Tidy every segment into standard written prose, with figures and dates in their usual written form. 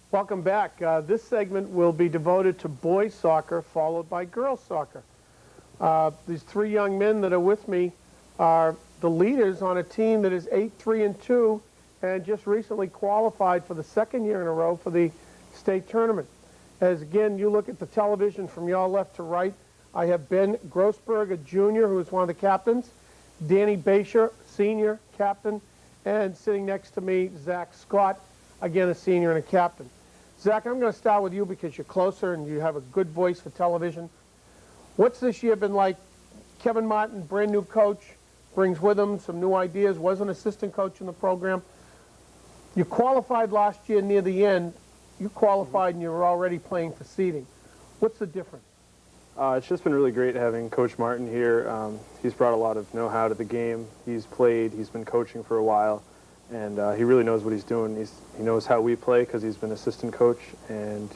Welcome back. This segment will be devoted to boys soccer, followed by girls soccer. These three young men that are with me are the leaders on a team that is 8-3-2 and just recently qualified for the second year in a row for the state tournament. As again, you look at the television from your left to right, I have Ben Grossberger Jr., who is one of the captains, Danny Basher, senior captain, and sitting next to me, Zach Scott, again a senior and a captain. Zach, I'm going to start with you because you're closer and you have a good voice for television. What's this year been like? Kevin Martin, brand new coach, brings with him some new ideas, was an assistant coach in the program. You qualified last year near the end. You qualified and you were already playing for seeding. What's the difference? It's just been really great having Coach Martin here. He's brought a lot of know-how to the game. He's played, he's been coaching for a while, and he really knows what he's doing. He knows how we play because he's been assistant coach, and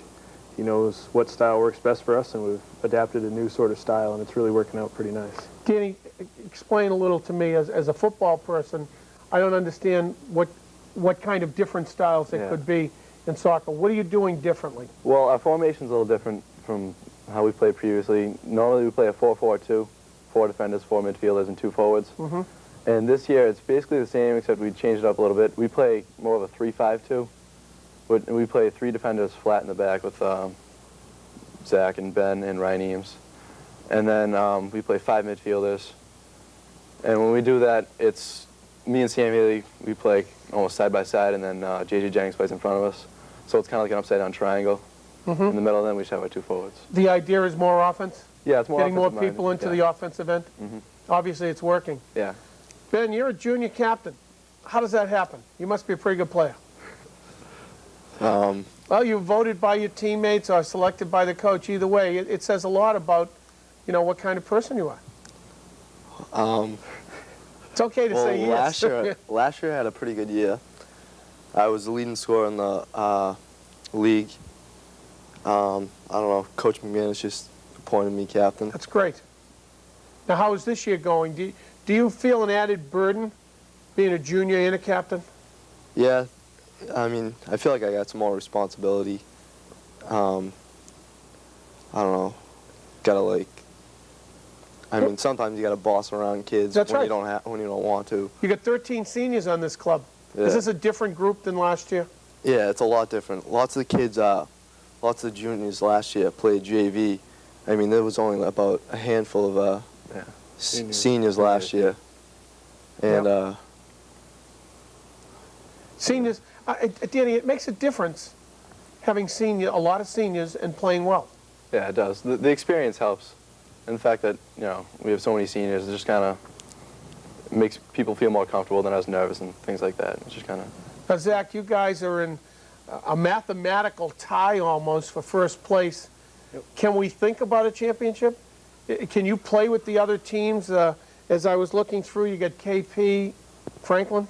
he knows what style works best for us, and we've adapted a new sort of style, and it's really working out pretty nice. Danny, explain a little to me. As a football person, I don't understand what kind of different styles it could be in soccer. What are you doing differently? Well, our formation's a little different from how we played previously. Normally we play a 4-4-2, 4 defenders, 4 midfielders, and 2 forwards. And this year it's basically the same, except we changed it up a little bit. We play more of a 3-5-2. We play 3 defenders flat in the back with Zach and Ben and Ryan Eames. And then we play 5 midfielders. And when we do that, it's me and Sam Haley, we play almost side by side, and then J.J. Jennings plays in front of us. So it's kind of like an upside-down triangle. In the middle, then we just have our 2 forwards. The idea is more offense? Yeah, it's more getting more people into the offensive end? Obviously, it's working. Yeah. Ben, you're a junior captain. How does that happen? You must be a pretty good player. Well, you're voted by your teammates or selected by the coach. Either way, it says a lot about, what kind of person you are. It's okay to say yes. Last year I had a pretty good year. I was the leading scorer in the league. I don't know, Coach McMahon just appointed me captain. That's great. Now, how is this year going? Do you feel an added burden being a junior and a captain? Yeah, I mean, I feel like I got some more responsibility. I don't know, sometimes you gotta boss around kids when you don't want to. You got 13 seniors on this club. Yeah. Is this a different group than last year? Yeah, it's a lot different. Lots of the kids, lots of the juniors last year played JV. I mean, there was only about a handful of seniors last year. And seniors, Danny, it makes a difference having a lot of seniors and playing well. Yeah, it does. The experience helps. And the fact that, we have so many seniors, it just kind of makes people feel more comfortable than I was nervous and things like that. It's just kind of... Now, Zach, you guys are in a mathematical tie almost for first place. Yep. Can we think about a championship? Can you play with the other teams? As I was looking through, you got KP, Franklin,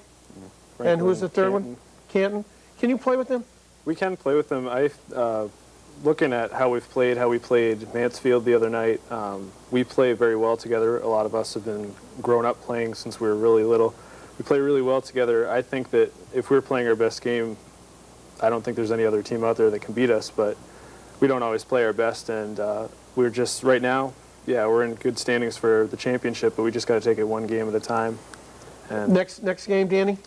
and who's the third one? Canton. Can you play with them? We can play with them. Looking at how we played Mansfield the other night, we play very well together. A lot of us have been grown up playing since we were really little. We play really well together. I think that if we're playing our best game, I don't think there's any other team out there that can beat us, but we don't always play our best, and we're just, right now, we're in good standings for the championship, but we just got to take it one game at a time. And next game, Danny?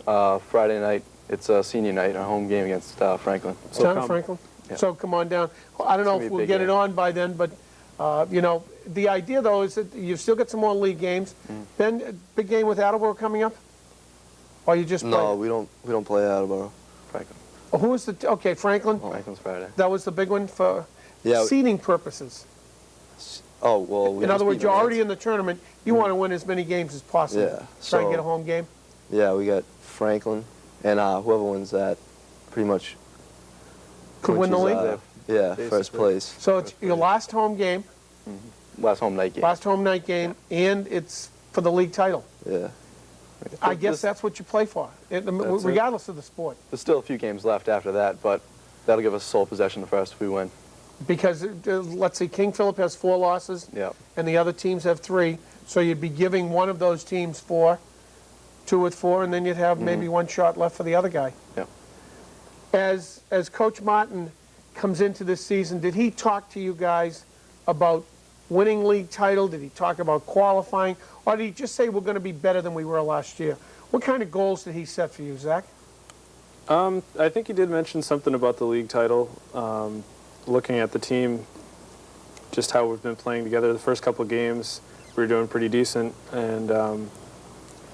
Friday night. It's a senior night, a home game against Franklin. So Franklin? Yeah. So come on down. I don't know if we'll get it on by then, but, the idea, though, is that you've still got some more league games. Then, big game with Attleboro coming up? Or you just No, we don't play Attleboro. Franklin. Oh, who was the... Franklin? Oh, Franklin's Friday. That was the big one for seeding purposes. Oh, well... In other words, you're already in the tournament. You want to win as many games as possible. Yeah. Try and get a home game. Yeah, we got Franklin, and whoever wins that pretty much... Could win the league? Yeah, first place. So it's your last home game. Last home night game. Last home night game, and it's for the league title. Yeah. I guess that's what you play for, regardless of the sport. There's still a few games left after that, but that'll give us sole possession first if we win. Because, let's see, King Philip has 4 losses, and the other teams have 3, so you'd be giving one of those teams 4, 2 with 4, and then you'd have maybe 1 shot left for the other guy. Yeah. As Coach Martin comes into this season, did he talk to you guys about winning league title? Did he talk about qualifying? Or did he just say we're going to be better than we were last year? What kind of goals did he set for you, Zach? I think he did mention something about the league title. Looking at the team, just how we've been playing together the first couple of games, we were doing pretty decent, and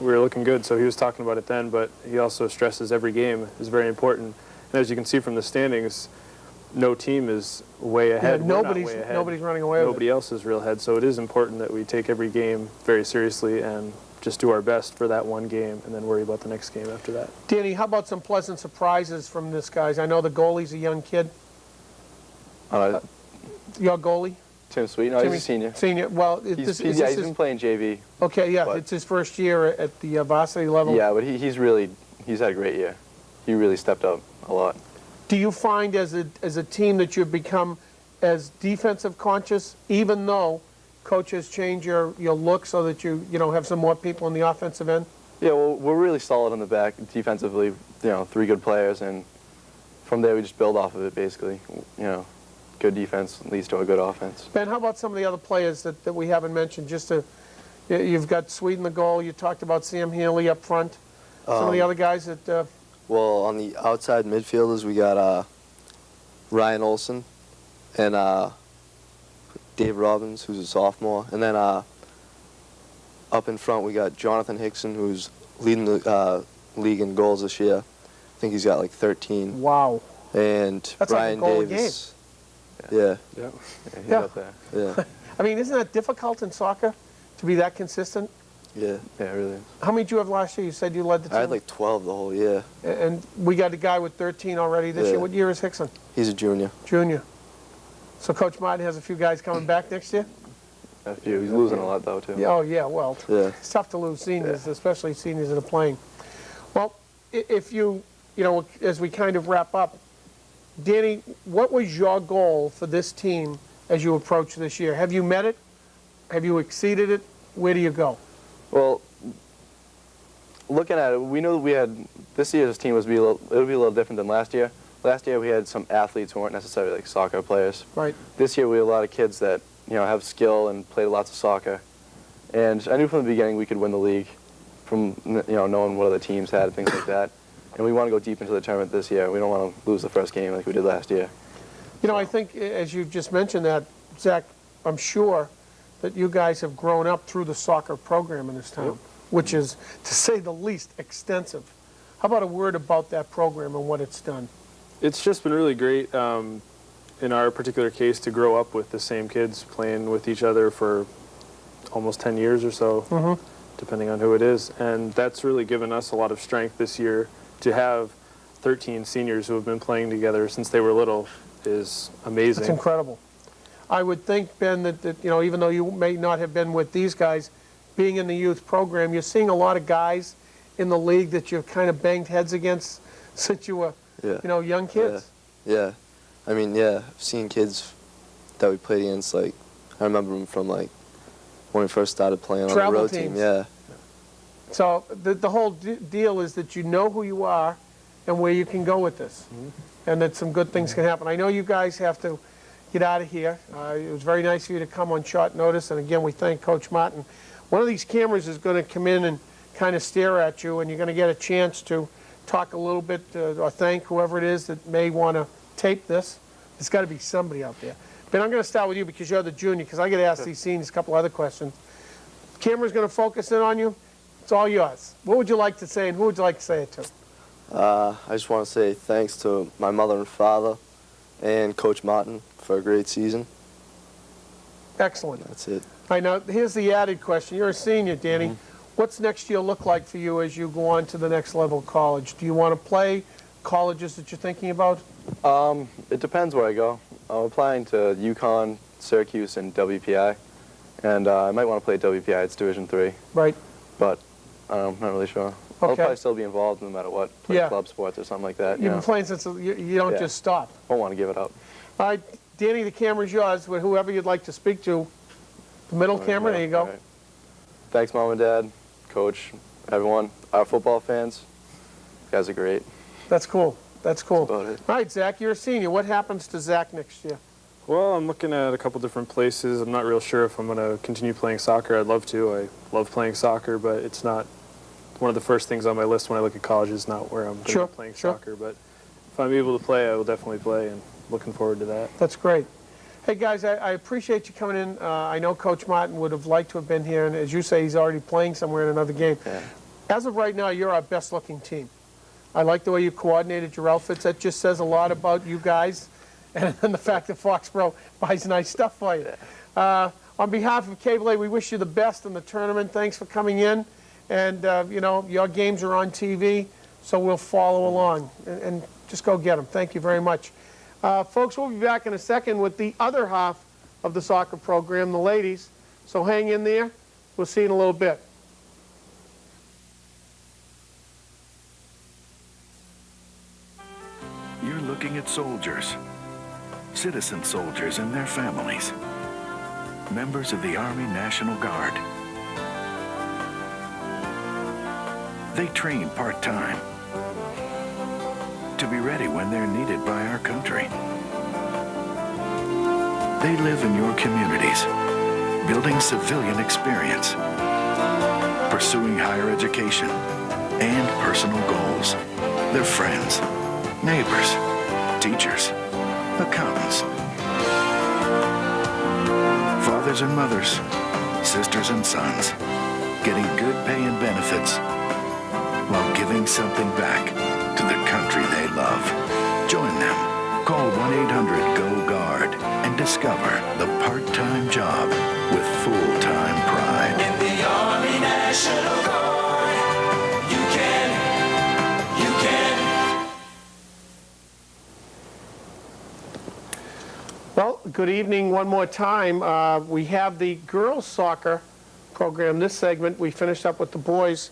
we were looking good. So he was talking about it then, but he also stresses every game is very important. And as you can see from the standings, no team is way ahead. Yeah, We're not way ahead. nobody's running away with it. Nobody else is real ahead. So it is important that we take every game very seriously and just do our best for that one game and then worry about the next game after that. Danny, how about some pleasant surprises from this guys? I know the goalie's a young kid. Your goalie? Tim Sweet, no, he's a senior. Senior. Well, He's been playing JV. Okay, yeah, but- it's his first year at the varsity level. Yeah, but he's had a great year. He really stepped up a lot. Do you find as a team that you've become as defensive conscious, even though coach has changed your look so that you have some more people on the offensive end? Yeah, well, we're really solid on the back defensively. 3 good players, and from there we just build off of it. Basically, good defense leads to a good offense. Ben, how about some of the other players that we haven't mentioned? You've got Sweet in the goal. You talked about Sam Healy up front. Some of the other guys that. Well, on the outside midfielders, we got Ryan Olson and Dave Robbins, who's a sophomore. And then up in front, we got Jonathan Hickson, who's leading the league in goals this year. I think he's got like 13. Wow. And That's Brian like a goal a Davis. Yeah. Yeah, he's Yeah. up there. Yeah. I mean, isn't that difficult in soccer to be that consistent? Yeah. Yeah, it really is. How many did you have last year? You said you led the team. I had like 12 the whole year. And we got a guy with 13 already this Yeah. year. What year is Hickson? He's a junior. Junior. So Coach Martin has a few guys coming back next year? A few. He's losing a lot though too. Yeah, oh, yeah, well, Yeah. it's tough to lose seniors, especially seniors that are playing. Well, if as we kind of wrap up, Danny, what was your goal for this team as you approach this year? Have you met it? Have you exceeded it? Where do you go? Well, looking at it, we know that this year's team would be a little different than last year. Last year we had some athletes who weren't necessarily like soccer players. Right. This year we have a lot of kids that have skill and played lots of soccer. And I knew from the beginning we could win the league, from knowing what other teams had and things like that. And we want to go deep into the tournament this year. We don't want to lose the first game like we did last year. I think as you just mentioned that, Zach, I'm sure that you guys have grown up through the soccer program in this town, which is, to say the least, extensive. How about a word about that program and what it's done? It's just been really great, in our particular case, to grow up with the same kids playing with each other for almost 10 years or so, depending on who it is. And that's really given us a lot of strength this year. To have 13 seniors who have been playing together since they were little is amazing. It's incredible. I would think, Ben, that even though you may not have been with these guys, being in the youth program, you're seeing a lot of guys in the league that you've kind of banged heads against since you were, young kids. Yeah. I mean, yeah, I've seen kids that we played against, like, I remember them from, like, when we first started playing on the Travel road teams. team. Yeah. So the whole deal is that you know who you are and where you can go with this, and that some good things can happen. I know you guys have to get out of here. It was very nice of you to come on short notice, and again, we thank Coach Martin. One of these cameras is going to come in and kind of stare at you, and you're going to get a chance to talk a little bit or thank whoever it is that may want to tape this. There's got to be somebody out there. Ben, I'm going to start with you because you're the junior, because I get to ask these seniors a couple other questions. Camera's going to focus in on you. It's all yours. What would you like to say, and who would you like to say it to? I just want to say thanks to my mother and father and Coach Martin for a great season. Excellent. That's it. All right, now, here's the added question. You're a senior, Danny. What's next year look like for you as you go on to the next level of college? Do you want to play colleges that you're thinking about? It depends where I go. I'm applying to UConn, Syracuse, and WPI. And I might want to play WPI. It's Division III. Right. But I'm not really sure. I'll Okay. probably still be involved no matter what. Play Yeah. club sports or something like that. You've been playing since you don't Yeah. just stop. Won't want to give it up. All right, Danny, the camera's yours. With whoever you'd like to speak to. The middle camera, there you go. All right. Thanks, Mom and Dad, Coach, everyone, our football fans. You guys are great. That's cool. That's cool. That's about it. All right, Zach, you're a senior. What happens to Zach next year? Well, I'm looking at a couple different places. I'm not real sure if I'm going to continue playing soccer. I'd love to. I love playing soccer, but it's not one of the first things on my list when I look at college. Is not where I'm going to be playing soccer. But if I'm able to play, I will definitely play, and looking forward to that. That's great. Hey, guys, I appreciate you coming in. I know Coach Martin would have liked to have been here, and as you say, he's already playing somewhere in another game. Yeah. As of right now, you're our best-looking team. I like the way you coordinated your outfits. That just says a lot about you guys, and the fact that Foxboro buys nice stuff for you. On behalf of Cable A, we wish you the best in the tournament. Thanks for coming in. And, you know, your games are on TV, so we'll follow along. And just go get them. Thank you very much. Folks, we'll be back in a second with the other half of the soccer program, the ladies. So hang in there. We'll see you in a little bit. You're looking at soldiers, citizen soldiers and their families, members of the Army National Guard. They train part-time to be ready when they're needed by our country. They live in your communities, building civilian experience, pursuing higher education and personal goals. They're friends, neighbors, teachers, accountants, fathers and mothers, sisters and sons, getting good pay and benefits while giving something back to the country they love. Join them. Call 1-800-GO-GUARD and discover the part-time job with full-time pride. In the Army National Guard, you can. Well, good evening one more time. We have the girls soccer program this segment. We finished up with the boys.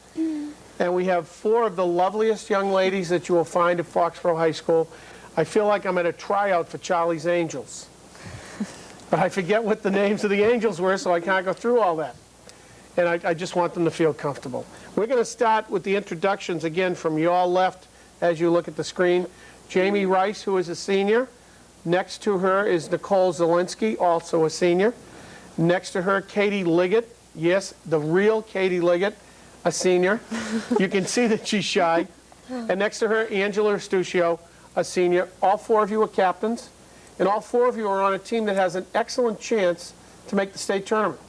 And we have 4 of the loveliest young ladies that you will find at Foxboro High School. I feel like I'm at a tryout for Charlie's Angels. But I forget what the names of the Angels were, so I can't go through all that. And I just want them to feel comfortable. We're going to start with the introductions again from your left as you look at the screen. Jamie Rice, who is a senior. Next to her is Nicole Zielinski, also a senior. Next to her, Katie Liggett. Yes, the real Katie Liggett, a senior. You can see that she's shy. And next to her, Angela Estuccio, a senior. All 4 of you are captains, and all 4 of you are on a team that has an excellent chance to make the state tournament.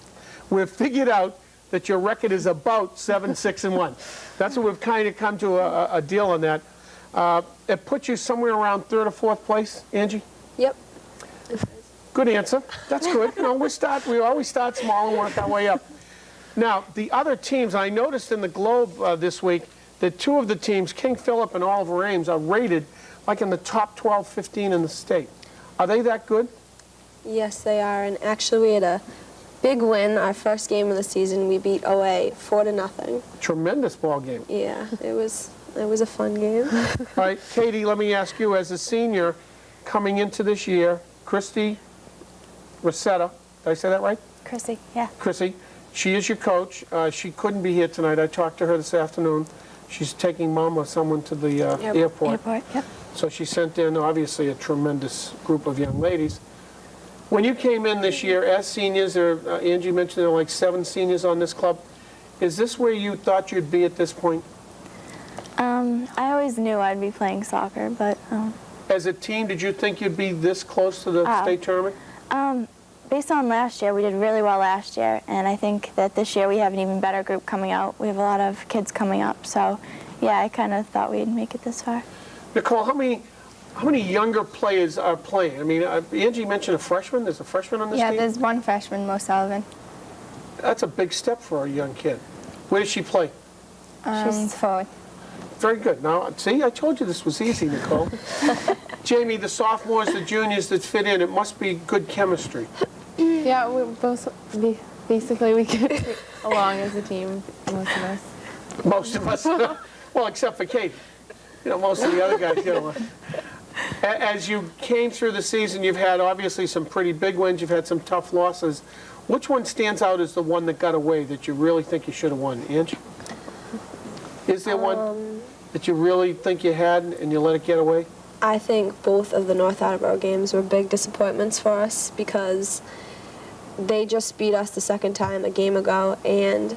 We've figured out that your record is about 7-6-1. That's what we've kind of come to a deal on that. It puts you somewhere around 3rd or 4th place, Angie? Yep. Good answer. That's good. You know, we always start small and work our way up. Now, the other teams, I noticed in the Globe this week that 2 of the teams, King Philip and Oliver Ames, are rated like in the top 12, 15 in the state. Are they that good? Yes, they are. And actually, we had a big win. Our first game of the season, we beat OA 4-0. Tremendous ball game. Yeah, it was a fun game. All right, Katie, let me ask you, as a senior coming into this year, Christy Rosetta, did I say that right? Chrissy, yeah. Chrissy, she is your coach. She couldn't be here tonight. I talked to her this afternoon. She's taking Mom or someone to the airport. Airport, yep. So she sent in, obviously, a tremendous group of young ladies. When you came in this year as seniors, Angie mentioned there are like 7 seniors on this club. Is this where you thought you'd be at this point? I always knew I'd be playing soccer, but... As a team, did you think you'd be this close to the state tournament? Based on last year, we did really well last year, and I think that this year we have an even better group coming out. We have a lot of kids coming up, so yeah, I kind of thought we'd make it this far. Nicole, how many younger players are playing? I mean, Angie mentioned a freshman. There's a freshman on this team? Yeah, there's one freshman, Mo Sullivan. That's a big step for a young kid. Where does she play? She's forward. Very good. Now, see, I told you this was easy, Nicole. Jamie, the sophomores, the juniors that fit in, it must be good chemistry. Yeah, we both, basically, we get along as a team, most of us. Most of us. Well, except for Kate. You know, most of the other guys get along. As you came through the season, you've had obviously some pretty big wins. You've had some tough losses. Which one stands out as the one that got away that you really think you should have won, Angie? Is there one? that you really think you had and you let it get away? I think both of the North Attleboro games were big disappointments for us because they just beat us the second time a game ago, and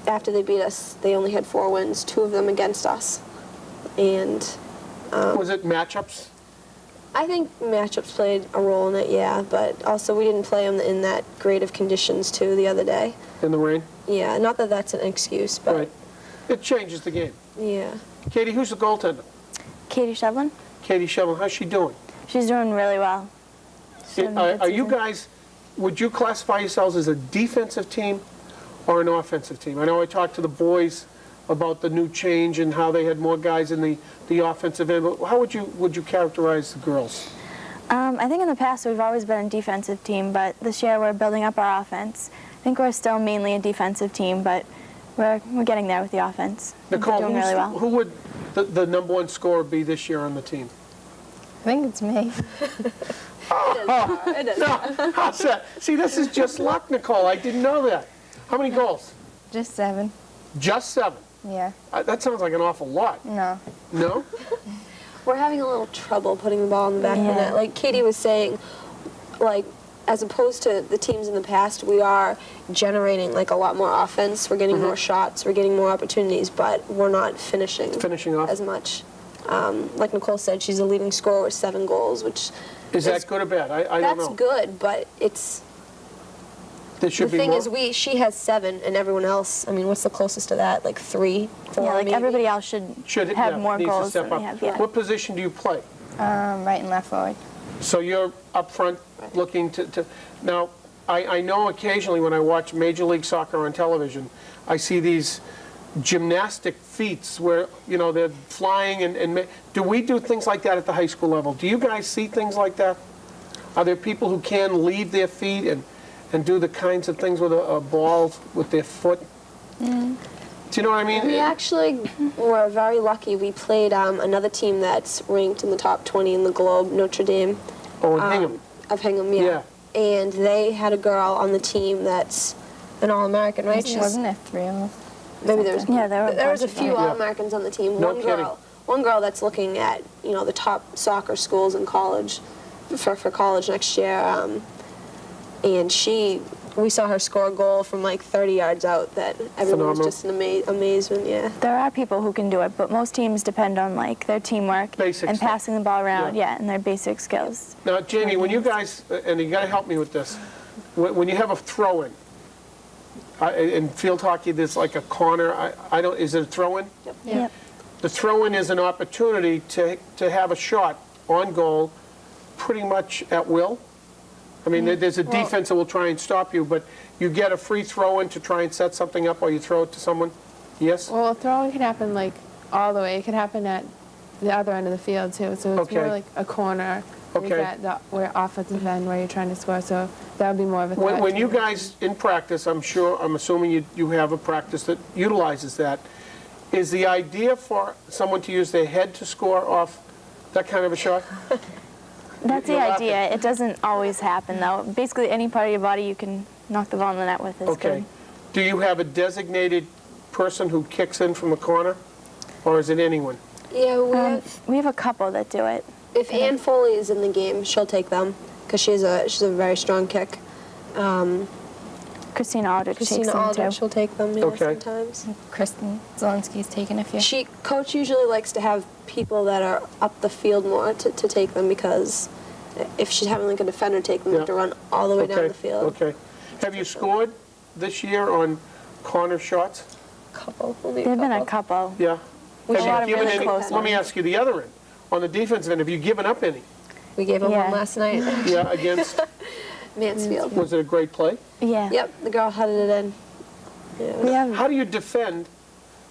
after they beat us, they only had 4 wins, 2 of them against us. And Was it matchups? I think matchups played a role in it, yeah, but also we didn't play them in that great of conditions too the other day. In the rain? Yeah, not that that's an excuse, but Right. It changes the game. yeah. Katie, who's the goaltender? Katie Shevlin, Katie Shevlin, how's she doing? she's doing really well. She's having a good Are you season. guys, would you classify yourselves as a defensive team or an offensive team? I know I talked to the boys about the new change and how they had more guys in the offensive end, but how would you characterize the girls? I think in the past we've always been a defensive team, but this year we're building up our offense. I think we're still mainly a defensive team, but we're getting there with the offense. I think we're Nicole, doing really well. who would the number 1 scorer be this year on the team? I think it's me. It is. No, how's that? See, this is just luck, Nicole. I didn't know that. How many goals? Just 7. Just 7. Yeah. That sounds like an awful lot. No. No? We're having a little trouble putting the ball in the back of the net. Like Katie was saying, like, as opposed to the teams in the past, we are generating like a lot more offense. We're getting more shots. We're getting more opportunities, but we're not finishing Off. as much. Like Nicole said, she's a leading scorer with 7 goals, which Is that good or bad? I don't that's know. good, but it's There should the be thing more. is she has 7 and everyone else. I mean, what's the closest to that? Like 3, 4. Yeah, like maybe? everybody else should have yeah, more needs to goals step than up. we have. Yeah. What position do you play? Right and left forward. So you're up front looking to now, I know occasionally when I watch Major League Soccer on television, I see these gymnastic feats where, you know, they're flying and do we do things like that at the high school level? Do you guys see things like that? Are there people who can leave their feet and do the kinds of things with a ball with their foot? Do you know what I mean? We actually were very lucky. We played another team that's ranked in the top 20 in the globe, Notre Dame. Oh, in Hingham. Of Hingham, yeah. Yeah. And they had a girl on the team that's an All-American, right? Wasn't there 3 of us? Maybe there's Yeah, there were a there was a bunch of few them. All-Americans on the team. No kidding. One girl that's looking at, you know, the top soccer schools in college for college next year. And we saw her score a goal from like 30 yards out that everyone Phenomenal. was just in amazement, yeah. There are people who can do it, but most teams depend on like their teamwork Basic and stuff. passing the ball around, Yeah. and their basic skills. Now, Jamie, when you guys, and you got to help me with this, when you have a throw-in, in field hockey, there's like a corner. I don't. Is it a throw-in? Yep. The throw-in is an opportunity to have a shot on goal, pretty much at will. I mean, there's a defense that will try and stop you, but you get a free throw-in to try and set something up, or you throw it to someone. Yes. Well, a throw-in can happen like all the way. It could happen at the other end of the field too. So it's Okay. more like a corner. Okay. At the offensive end where you're trying to score. So that would be more of a threat. When to you me. guys in practice, I'm assuming you have a practice that utilizes that. Is the idea for someone to use their head to score off that kind of a shot? That's the You're laughing. idea. It doesn't always happen, though. Basically, any part of your body you can knock the ball in the net with is Okay. good. Do you have a designated person who kicks in from the corner, or is it anyone? Yeah, We have a couple that do it. if Ann Foley is in the game, she'll take them because she's a very strong kick. Christina Aldrich takes Christina them Aldrich too. will take them, yeah, Okay. sometimes. Kristen Zelensky's taken a few. Coach usually likes to have people that are up the field more to take them because if she's having like a defender take them, they have to run all the way down the field. Okay. Have you scored this year on corner shots? Only There have been a couple. Yeah. We Have should- you A lot of given really any? close Let me ones. ask you the other end. On the defensive end, have you given up any? We gave them Yeah. one last night. Yeah, against. Mansfield. Was it a great play? Yeah. Yep, the girl headed it in. We Yeah. have How do you defend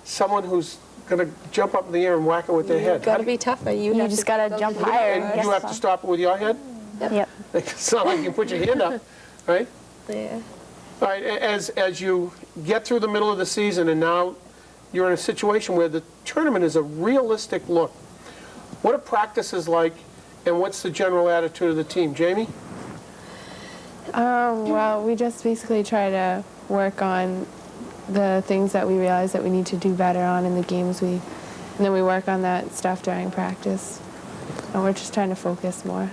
someone who's going to jump up in the air and whack it with their head? Got to be tougher. You You have just to gotta go jump to the higher. net. And you have to stop it with your head? Yep. It's not like you can put your hand up, right? Yeah. All right, as you get through the middle of the season and now you're in a situation where the tournament is a realistic look, what are practices like and what's the general attitude of the team? Jamie? Well, we just basically try to work on the things that we realize that we need to do better on in the games we And then we work on that stuff during practice. And we're just trying to focus more.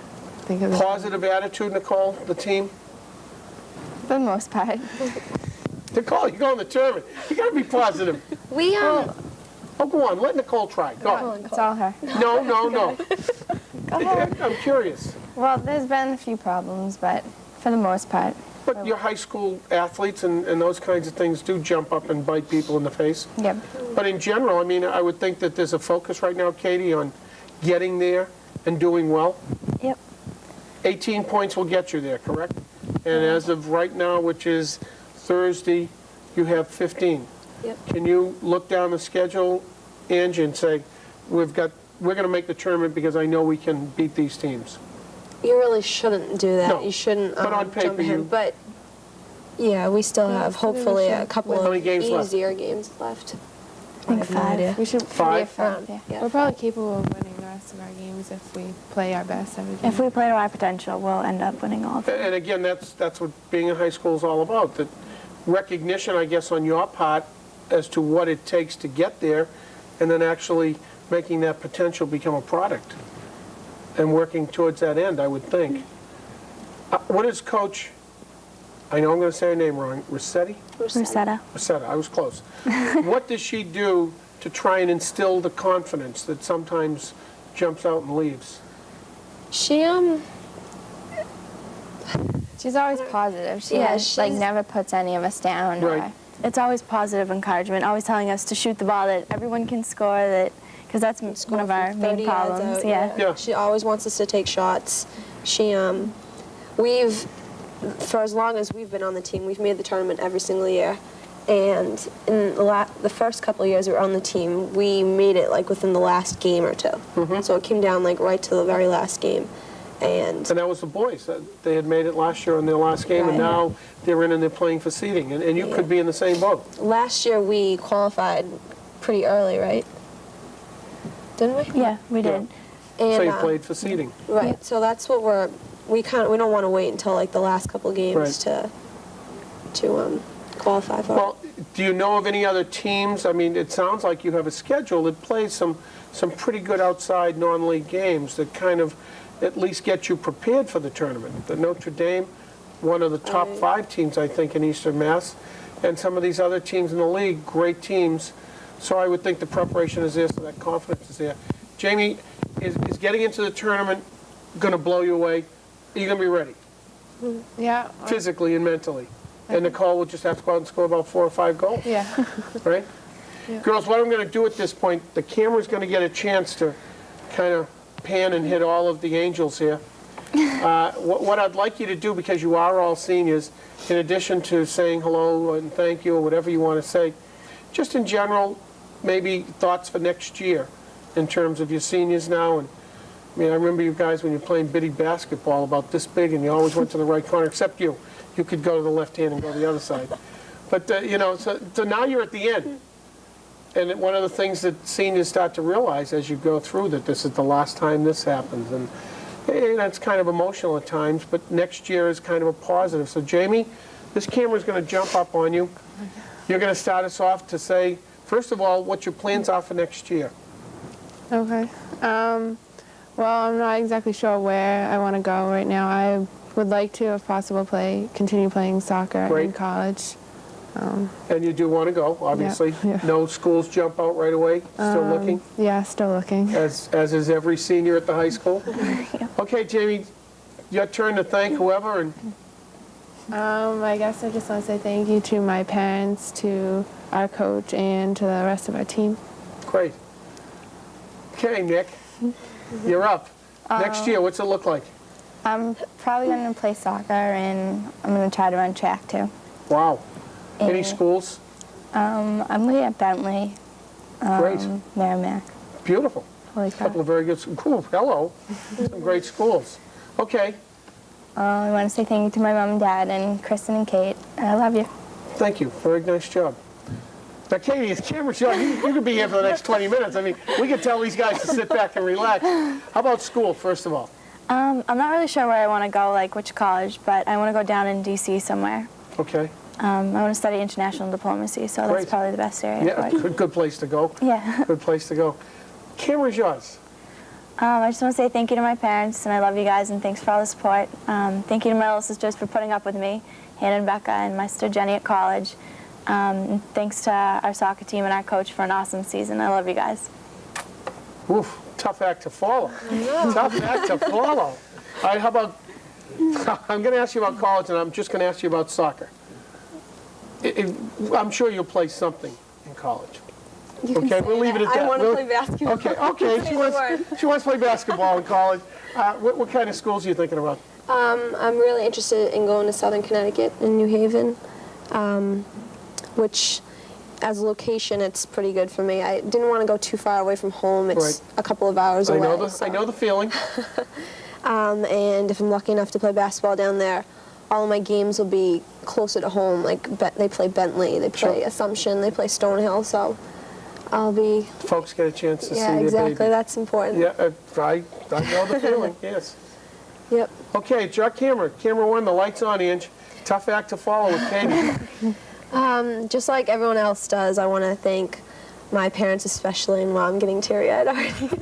Think of it. Positive attitude, Nicole, the team? For the most part. Nicole, you're going to the tournament. You got to be positive. We Oh, go on. Let Nicole try. Go on. It's all her. No. I'm curious. Well, there's been a few problems, but for the most part. But your high school athletes and those kinds of things do jump up and bite people in the face. Yep. But in general, I mean, I would think that there's a focus right now, Katie, on getting there and doing well. Yep. 18 points will get you there, correct? And as of right now, which is Thursday, you have 15. Yep. Can you look down the schedule, Angie, and say, we're going to make the tournament because I know we can beat these teams? You really shouldn't do that. No, You shouldn't but on paper jump ahead. you- But yeah, we still have hopefully a couple How of many games left? easier games left. I think have no 5. idea. We should Five? Yeah. Yeah. We're probably capable of winning the rest of our games if we play our best every game. If we play to our potential, we'll end up winning all of them. And again, that's what being in high school is all about, that recognition, I guess, on your part as to what it takes to get there, and then actually making that potential become a product and working towards that end, I would think. What is Coach, I know I'm going to say her name wrong, Rossetti? Rosetta. Rosetta, I was close. What does she do to try and instill the confidence that sometimes jumps out and leaves? She She's always positive. She Yeah, has, like, she's- never puts any of us down. Right. Or, it's always positive encouragement, always telling us to shoot the ball, that everyone can score, that because that's one of our main 30 yards problems. out, Yeah. She always wants us to take shots. She we've for as long as we've been on the team, we've made the tournament every single year. And in the first couple of years we were on the team, we made it like within the last game or two. So it came down like right to the very last game. And And that was the boys. They had made it last year in their last game, and Right. now they're in and they're playing for seeding. And you Yeah. could be in the same boat. last year we qualified pretty early, right? Didn't we? Yeah, we did. And, So you played for seeding. Right. So that's what we don't want to wait until like the last couple games Right. to qualify for. Well, do you know of any other teams? I mean, it sounds like you have a schedule that plays some pretty good outside non-league games that kind of at least get you prepared for the tournament. The Notre Dame, one of the top Right. 5 teams, I think, in Eastern Mass, and some of these other teams in the league, great teams. So I would think the preparation is there, so that confidence is there. Jamie, is getting into the tournament going to blow you away? Are you going to be ready, Yeah. physically and mentally? And Nicole will just have to go out and score about 4 or 5 goals. Yeah. Right? Girls, what I'm going to do at this point, the camera's going to get a chance to kind of pan and hit all of the angels here. What I'd like you to do, because you are all seniors, in addition to saying hello and thank you or whatever you want to say, just in general, maybe thoughts for next year in terms of your seniors now. And I mean, I remember you guys when you were playing bitty basketball about this big, and you always went to the right corner, except you. You could go to the left hand and go to the other side. But, you know, so now you're at the end. And one of the things that seniors start to realize as you go through that this is the last time this happens. And that's kind of emotional at times, but next year is kind of a positive. So, Jamie, this camera's going to jump up on you. You're going to start us off to say, first of all, what your plans are for next year. Okay. Well, I'm not exactly sure where I want to go right now. I would like to, if possible, continue playing soccer Great. in college. And you do want to go, obviously. yeah. No schools jump out right away. Still looking, Yeah, still looking. as is every senior at the high school. Okay, Jamie, your turn to thank whoever. And I guess I just want to say thank you to my parents, to our coach, and to the rest of our team. great. Okay, Nick, you're up. Next year, what's it look like? I'm probably going to play soccer, and I'm going to try to run track too. Wow. Any And, schools? I'm going to get Bentley, Great. Merrimack, Beautiful. Holy A couple Cross. of very good schools. Cool, hello. Some great schools. Okay, I want to say thank you to my mom and dad and Kristen and Kate. I love you. thank you. Very nice job. Now, Katie, it's camera show. You could be here for the next 20 minutes. I mean, we could tell these guys to sit back and relax. How about school, first of all? I'm not really sure where I want to go, like which college, but I want to go down in D.C. somewhere. Okay. I want to study international diplomacy, so Great. that's probably the best area Yeah, for it. good place to go. Yeah. Good place to go. Camera's yours. I just want to say thank you to my parents, and I love you guys, and thanks for all the support. Thank you to my little sisters for putting up with me, Hannah and Becca, and my sister Jenny at college. And thanks to our soccer team and our coach for an awesome season. I love you guys. Oof, tough act to follow. Tough act to follow. All right, how about, I'm going to ask you about college, and I'm just going to ask you about soccer. I'm sure you'll play something in college. Okay, we'll leave it at that. I want to play basketball. Okay. She wants to play basketball in college. What kind of schools are you thinking about? I'm really interested in going to Southern Connecticut in New Haven, which, as a location, it's pretty good for me. I didn't want to go too far away from home. It's a couple of hours away. I know the feeling. And if I'm lucky enough to play basketball down there, all of my games will be closer to home. Like they play Bentley, they play Assumption, they play Stonehill, so I'll be... Folks get a chance to see Yeah, their exactly. baby. That's important. Yeah, I know the feeling, yes. Yep. Okay, it's your camera. Camera one, the light's on, Ange. Tough act to follow with Katie. Just like everyone else does, I want to thank my parents especially, and I'm getting teary-eyed already.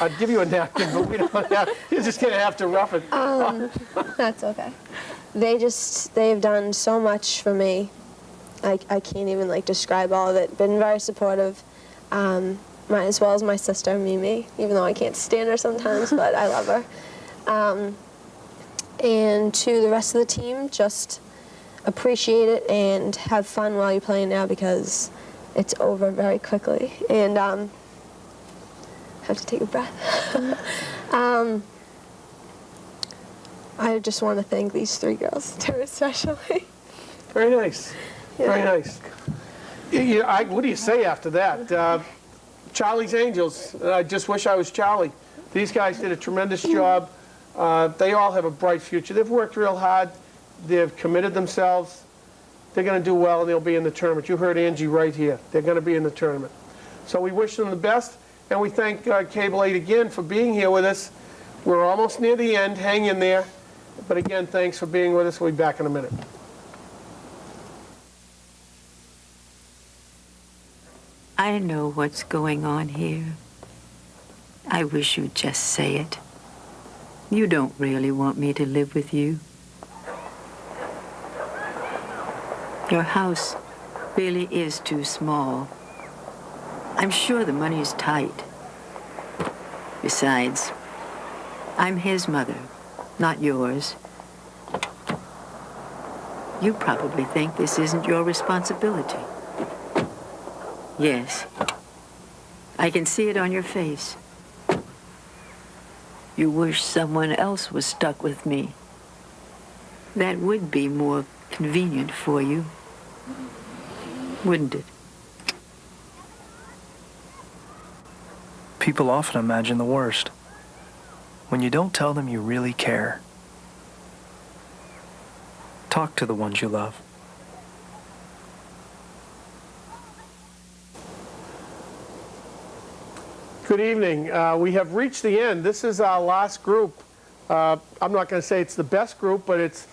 I'd give you a napkin, but we don't have, you're just going to have to rough it. That's okay. They've done so much for me. I can't even describe all of it. Been very supportive, as well as my sister, Mimi, even though I can't stand her sometimes, but I love her. And to the rest of the team, just appreciate it and have fun while you're playing now, because it's over very quickly. And have to take a breath. I just want to thank these three girls, too, especially. Very nice. Yeah. Very nice. What do you say after that? Charlie's Angels. I just wish I was Charlie. These guys did a tremendous job. They all have a bright future. They've worked real hard. They've committed themselves. They're going to do well, and they'll be in the tournament. You heard Angie right here. They're going to be in the tournament. So we wish them the best, and we thank Cable 8 again for being here with us. We're almost near the end. Hang in there. But again, thanks for being with us. We'll be back in a minute. I know what's going on here. I wish you'd just say it. You don't really want me to live with you. Your house really is too small. I'm sure the money's tight. Besides, I'm his mother, not yours. You probably think this isn't your responsibility. Yes. I can see it on your face. You wish someone else was stuck with me. That would be more convenient for you, wouldn't it? People often imagine the worst when you don't tell them you really care. Talk to the ones you love. Good evening. We have reached the end. This is our last group. I'm not going to say it's the best group, but it's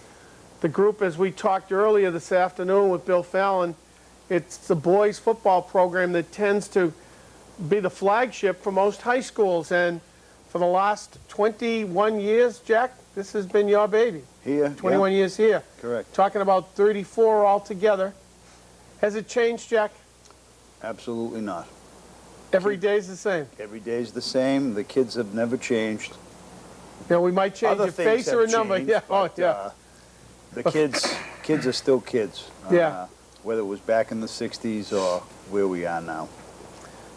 the group, as we talked earlier this afternoon with Bill Fallon. It's the boys football program that tends to be the flagship for most high schools. And for the last 21 years, Jack, this has been your baby. Here, 21 years here. Correct. Talking about 34 altogether. Has it changed, Jack? Absolutely not. Every day's the same. Every day's the same. The kids have never changed. You know, we might change Other your things face or a have number. changed, Yeah. but, yeah. The kids are still kids. Yeah. Whether it was back in the 60s or where we are now.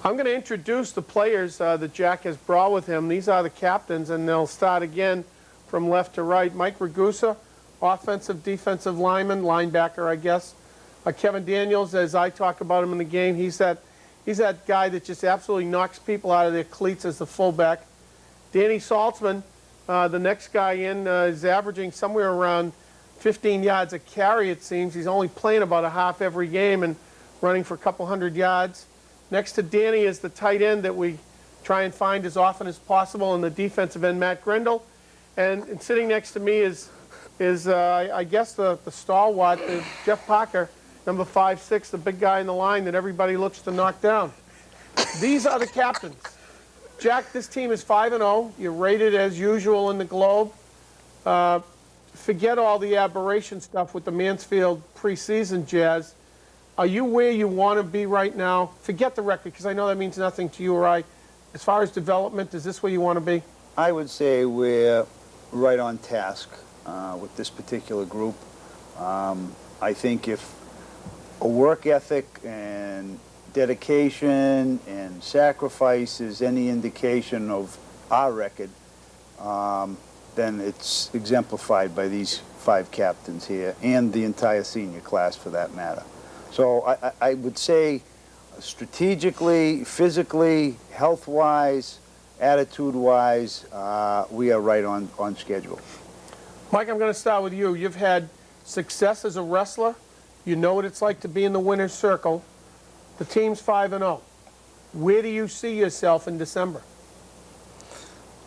I'm going to introduce the players that Jack has brought with him. These are the captains, and they'll start again from left to right. Mike Ragusa, offensive, defensive lineman, linebacker, I guess. Kevin Daniels, as I talk about him in the game, he's that guy that just absolutely knocks people out of their cleats as the fullback. Danny Saltzman, the next guy in, is averaging somewhere around 15 yards a carry, it seems. He's only playing about a half every game and running for a couple hundred yards. Next to Danny is the tight end that we try and find as often as possible, and the defensive end, Matt Grindle. And sitting next to me is I guess, the stalwart, Jeff Parker, number 5'6", the big guy in the line that everybody looks to knock down. These are the captains. Jack, this team is 5-0. You're rated as usual in the Globe. Forget all the aberration stuff with the Mansfield preseason jazz. Are you where you want to be right now? Forget the record, because I know that means nothing to you or I. As far as development, is this where you want to be? I would say we're right on task with this particular group. I think if a work ethic and dedication and sacrifice is any indication of our record, then it's exemplified by these 5 captains here and the entire senior class for that matter. So I would say strategically, physically, health-wise, attitude-wise, we are right on schedule. Mike, I'm going to start with you. You've had success as a wrestler. You know what it's like to be in the winner's circle. The team's 5-0. Where do you see yourself in December?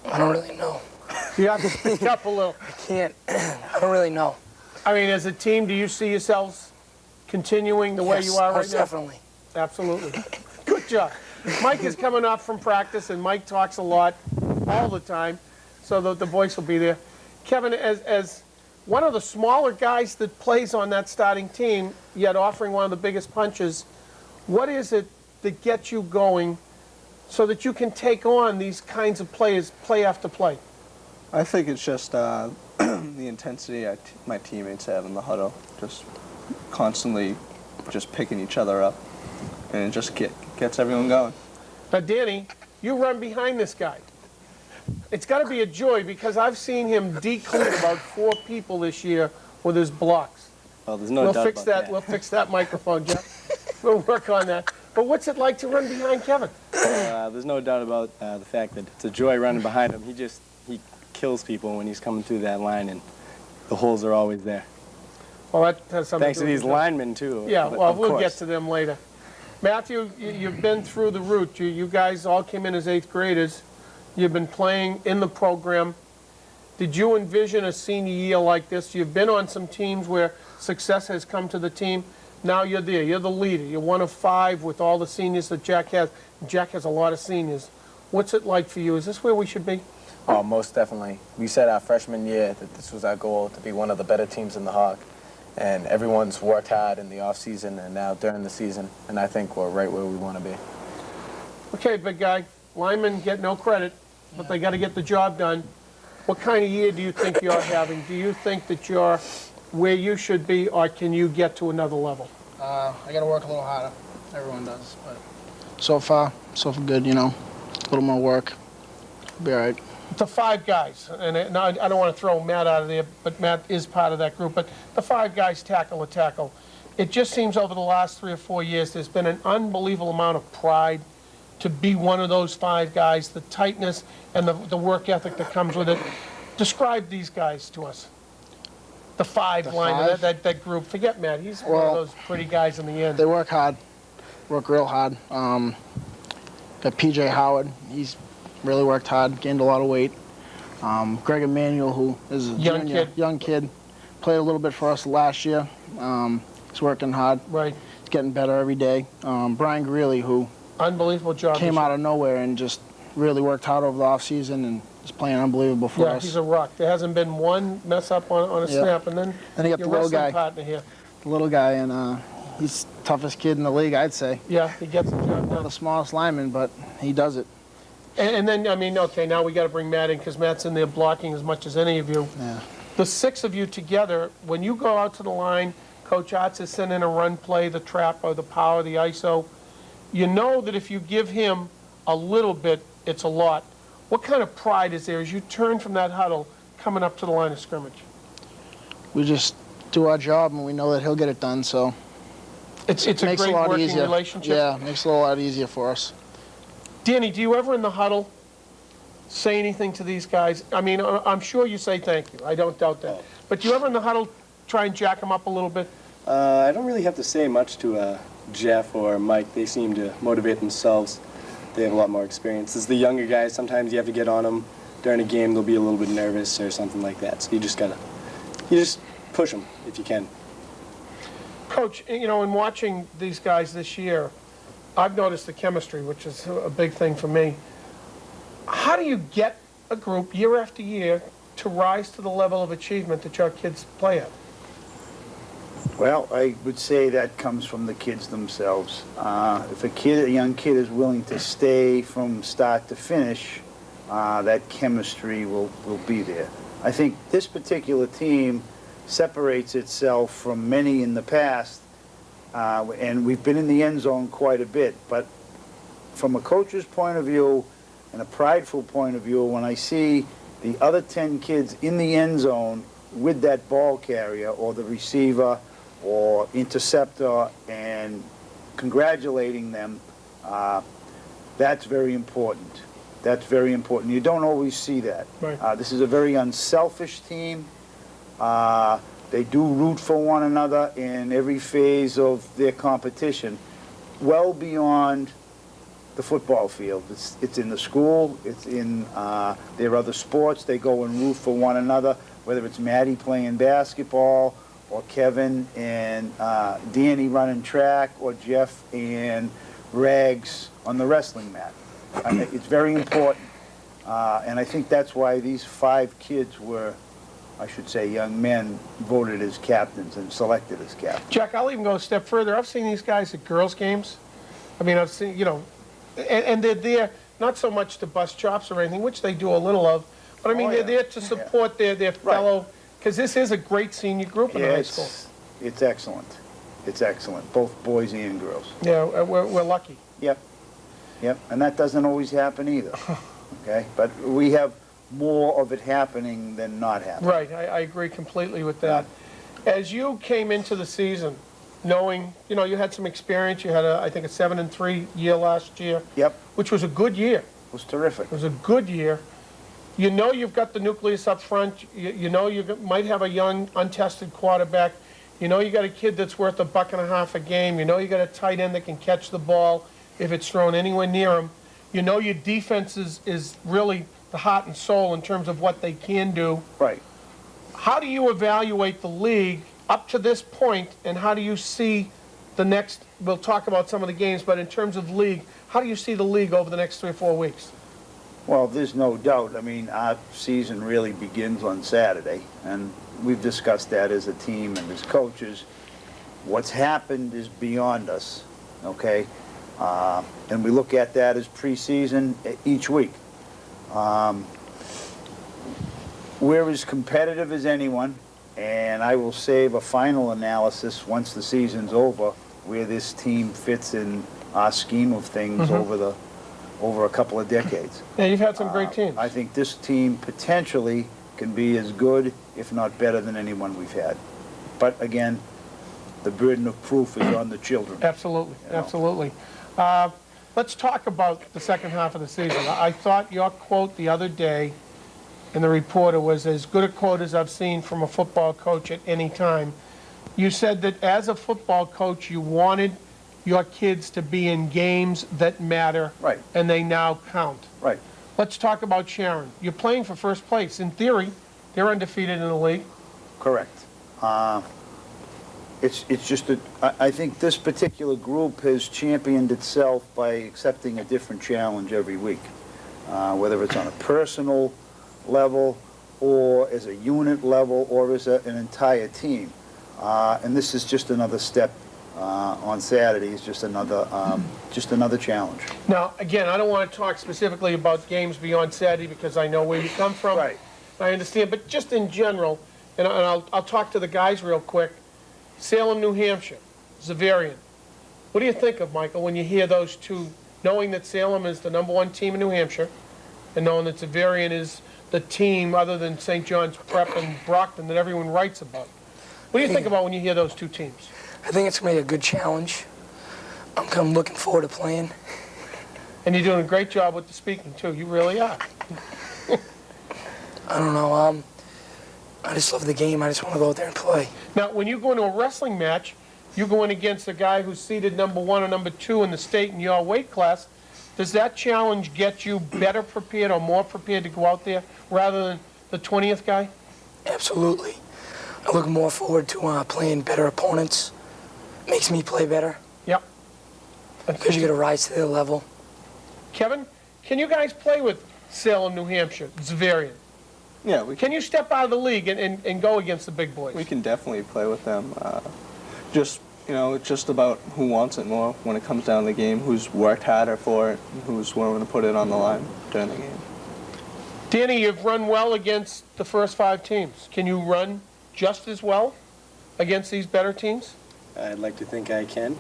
I don't really know. You have to speak up a little. I can't. I don't really know. I mean, as a team, do you see yourselves continuing the way you are right most now? Definitely. Absolutely. Good job. Mike is coming off from practice, and Mike talks a lot all the time, so that the voice will be there. Kevin, as one of the smaller guys that plays on that starting team, yet offering one of the biggest punches, what is it that gets you going so that you can take on these kinds of players, play after play? I think it's just the intensity my teammates have in the huddle, just constantly just picking each other up, and it just gets everyone going. Now, Danny, you run behind this guy. It's got to be a joy because I've seen him decleat about 4 people this year with his blocks. Well, there's no doubt about that. We'll fix that microphone, Jeff. We'll work on that. But what's it like to run behind Kevin? There's no doubt about the fact that it's a joy running behind him. He kills people when he's coming through that line, and the holes are always there. Well, that has something Thanks to these linemen, too. Yeah, well, we'll get to them later. Matthew, you've been through the route. You guys all came in as 8th graders. You've been playing in the program. Did you envision a senior year like this? You've been on some teams where success has come to the team. Now you're there. You're the leader. You're one of 5 with all the seniors that Jack has. Jack has a lot of seniors. What's it like for you? Is this where we should be? Oh, most definitely. We said our freshman year that this was our goal, to be one of the better teams in the Hawk. And everyone's worked hard in the off-season and now during the season, and I think we're right where we want to be. Okay, big guy. Linemen get no credit, but they got to get the job done. What kind of year do you think you're having? Do you think that you're where you should be, or can you get to another level? I got to work a little harder. Everyone does. But so far, so good, you know. A little more work. Be all right. The 5 guys, and I don't want to throw Matt out of there, but Matt is part of that group, but the 5 guys tackle a tackle. It just seems over the last 3 or 4 years there's been an unbelievable amount of pride to be one of those 5 guys, the tightness and the work ethic that comes with it. Describe these guys to us. The 5 line, that group. Forget Matt, he's one of those pretty guys in the end. They work hard, work real hard. Got P.J. Howard, he's really worked hard, gained a lot of weight. Greg Emanuel, who is a young kid, played a little bit for us last year. He's working hard. Right. He's getting better every day. Brian Greeley, who unbelievable job came out of nowhere and just really worked hard over the offseason and is playing unbelievable for us. Yeah, he's a rock. There hasn't been one mess up on a snap, and then you got the little guy, partner here. The little guy, and he's the toughest kid in the league, I'd say. Yeah, he gets the job done. Not the smallest lineman, but he does it. And then, I mean, okay, now we got to bring Matt in because Matt's in there blocking as much as any of you. Yeah. The 6 of you together, when you go out to the line, Coach Otts is sending a run play, the trap, or the power, the ISO. You know that if you give him a little bit, it's a lot. What kind of pride is there as you turn from that huddle coming up to the line of scrimmage? We just do our job, and we know that he'll get it done, so it's a great working relationship. Yeah, it makes it a lot easier for us. Danny, do you ever in the huddle say anything to these guys? I mean, I'm sure you say thank you. I don't doubt that. But do you ever in the huddle try and jack them up a little bit? I don't really have to say much to Jeff or Mike. They seem to motivate themselves. They have a lot more experience. As the younger guys, sometimes you have to get on them. During a game, they'll be a little bit nervous or something like that. So you just push them if you can. Coach, you know, in watching these guys this year, I've noticed the chemistry, which is a big thing for me. How do you get a group year after year to rise to the level of achievement that your kids play at? Well, I would say that comes from the kids themselves. If a young kid is willing to stay from start to finish, that chemistry will be there. I think this particular team separates itself from many in the past, and we've been in the end zone quite a bit, but from a coach's point of view and a prideful point of view, when I see the other 10 kids in the end zone with that ball carrier or the receiver or interceptor and congratulating them, that's very important. That's very important. You don't always see that. Right. This is a very unselfish team. They do root for one another in every phase of their competition, well beyond the football field. It's in the school, it's in their other sports. They go and root for one another, whether it's Maddie playing basketball, or Kevin and Danny running track, or Jeff and Rags on the wrestling mat. It's very important. And I think that's why these 5 kids were, I should say, young men, voted as captains and selected as captains. Jack, I'll even go a step further. I've seen these guys at girls' games. I mean, I've seen, and they're there not so much to bust chops or anything, which they do a little of, but I mean, they're there to support their fellow, because this is a great senior group in the high school. It's excellent. It's excellent, both boys and girls. Yeah, we're lucky. Yep, and that doesn't always happen either, okay? But we have more of it happening than not happening. Right, I agree completely with that. As you came into the season, knowing, you had some experience, you had, I think, a 7-3 year last year. Yep. Which was a good year. It was terrific. It was a good year. You know you've got the nucleus up front. You know you might have a young, untested quarterback. You know you got a kid that's worth $1.50 a game. You know you got a tight end that can catch the ball if it's thrown anywhere near him. You know your defense is really the heart and soul in terms of what they can do. Right. How do you evaluate the league up to this point, and how do you see the next, we'll talk about some of the games, but in terms of league, how do you see the league over the next 3 or 4 weeks? Well, there's no doubt. I mean, our season really begins on Saturday, and we've discussed that as a team and as coaches. What's happened is beyond us, okay? And we look at that as preseason each week. We're as competitive as anyone, and I will save a final analysis once the season's over where this team fits in our scheme of things over a couple of decades. Yeah, you've had some great teams. I think this team potentially can be as good, if not better, than anyone we've had. But again, the burden of proof is on the children. Absolutely, absolutely. Let's talk about the second half of the season. I thought your quote the other day in the Reporter was as good a quote as I've seen from a football coach at any time. You said that as a football coach, you wanted your kids to be in games that matter, right, and they now count. Right. Let's talk about Sharon. You're playing for first place. In theory, they're undefeated in the league. Correct. It's just that I think this particular group has championed itself by accepting a different challenge every week, whether it's on a personal level or as a unit level or as an entire team. And this is just another step on Saturday. It's just another challenge. Now, again, I don't want to talk specifically about games beyond Saturday because I know where you come from. Right. I understand, but just in general, and I'll talk to the guys real quick. Salem, New Hampshire, Xaverian. What do you think of, Michael, when you hear those two, knowing that Salem is the #1 team in New Hampshire, and knowing that Xaverian is the team other than St. John's Prep and Brockton that everyone writes about? What do you think about when you hear those two teams? I think it's going to be a good challenge. I'm looking forward to playing. And you're doing a great job with the speaking, too. You really are. I don't know. I just love the game. I just want to go out there and play. Now, when you go into a wrestling match, you're going against a guy who's seated #1 or #2 in the state in your weight class. Does that challenge get you better prepared or more prepared to go out there rather than the 20th guy? Absolutely. I look more forward to playing better opponents. Makes me play better. Yep. Because you got to rise to their level. Kevin, can you guys play with Salem, New Hampshire, Zavarian. Yeah, Can you step out of the league and go against the big boys? we can definitely play with them. Just, it's just about who wants it more when it comes down to the game, who's worked harder for it, and who's willing to put it on the line during the game. Danny, you've run well against the first 5 teams. Can you run just as well against these better teams? I'd like to think I can.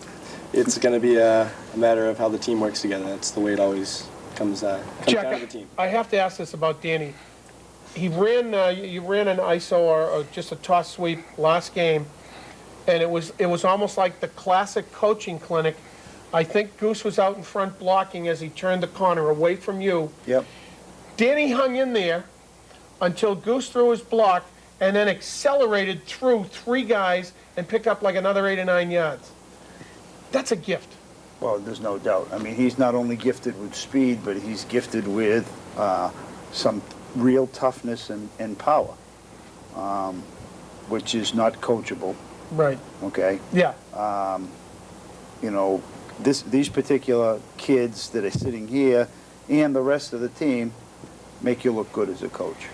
It's going to be a matter of how the team works together. That's the way it always comes down to the team. I have to ask this about Danny. He ran, you ran an ISO or just a toss sweep last game, and it was almost like the classic coaching clinic. I think Goose was out in front blocking as he turned the corner away from you. Yep. Danny hung in there until Goose threw his block and then accelerated through 3 guys and picked up like another 8 or 9 yards. That's a gift. Well, there's no doubt. I mean, he's not only gifted with speed, but he's gifted with some real toughness and power, which is not coachable. Right. Okay? Yeah. These particular kids that are sitting here and the rest of the team make you look good as a coach.